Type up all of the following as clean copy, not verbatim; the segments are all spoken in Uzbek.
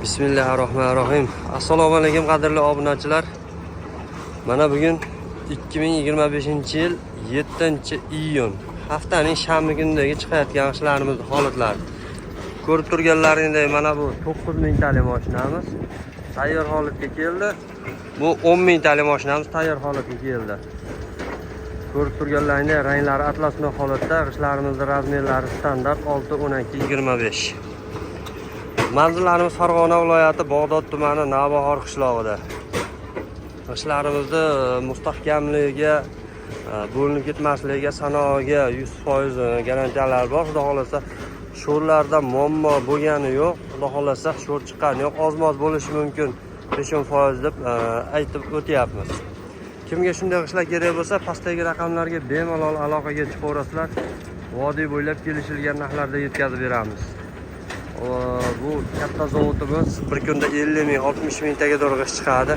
Bismillahirrahmanirrahim. Assalomu alaykum qadrli obunachilar. Mana bugun 2025-yil 7-iyun haftaning shanba kunidagi chiqayotgan ishlarimiz holatlari. Ko'rib turganlaringdek mana bu 9000 talik mashinamiz tayyor holatga keldi. Bu 10000 talik mashinamiz tayyor holatga keldi. Ko'rib turganlaringdek ranglari atlasma holatda, g'ishlarimizning razmerlari standart 6-12-25. Manzillarimiz Farg'ona viloyati Bog'dod tumani Navbahor qishlog'ida. Ishlarimizni mustahkamligiga, bo'linib ketmasligiga, sanoatga 100% garantiyalar bor. Xudo xolasa sho'rlarda muammo bo'lgani yo'q. Xudo xolasa sho'r chiqqani yo'q. Oz-moz bo'lishi mumkin 5% deb aytib o'tyapmiz. Kimga shunday ishlar kerak bo'lsa, pastdagi raqamlarga bemalol aloqaga chiqaverasizlar. Vodiy bo'ylab kelishilgan narxlarda yetkazib beramiz. Bu katta zavodimiz bir kunda 50 ming, 60 ming taga dorg'ish chiqadi.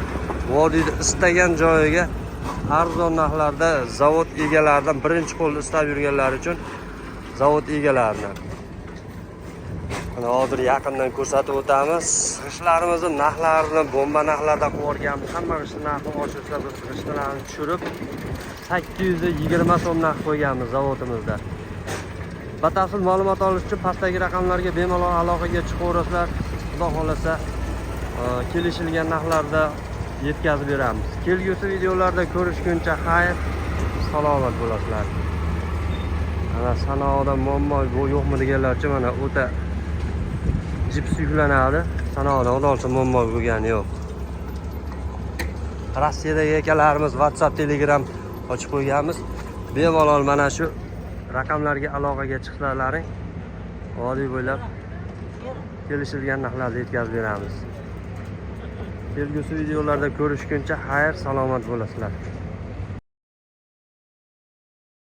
Vodiyda istagan joyiga arzon narxlarda zavod egalaridan birinchi qo'lda istab yurganlar uchun zavod egalarini. Mana hozir yaqindan ko'rsatib o'tamiz. G'ishlarimizning narxlarini bomba narxlarda qo'yganmiz. Hamma g'ishlar narxi oshirsa biz g'ishlarni tushirib 820 so'm narx qo'yganmiz zavodimizda. Batafsil ma'lumot olish uchun pastdagi raqamlarga bemalol aloqaga chiqaverasizlar. Xudo xolasa kelishilgan narxlarda yetkazib beramiz. Kelgusi videolarda ko'rishguncha xayr, salomat bo'lasizlar. Mana sanoatda muammo yo'qmi deganlarcha mana o'ta jips yuklanadi. Sanoatda o'zolsa muammo bo'lgani yo'q. Rossiyadagi akalarimiz WhatsApp, Telegram ochib qo'yganmiz. Bemalol mana shu raqamlarga aloqaga chiqsalaring, vodiy bo'ylab kelishilgan narxlarda yetkazib beramiz. Kelgusi videolarda ko'rishguncha xayr, salomat bo'lasizlar.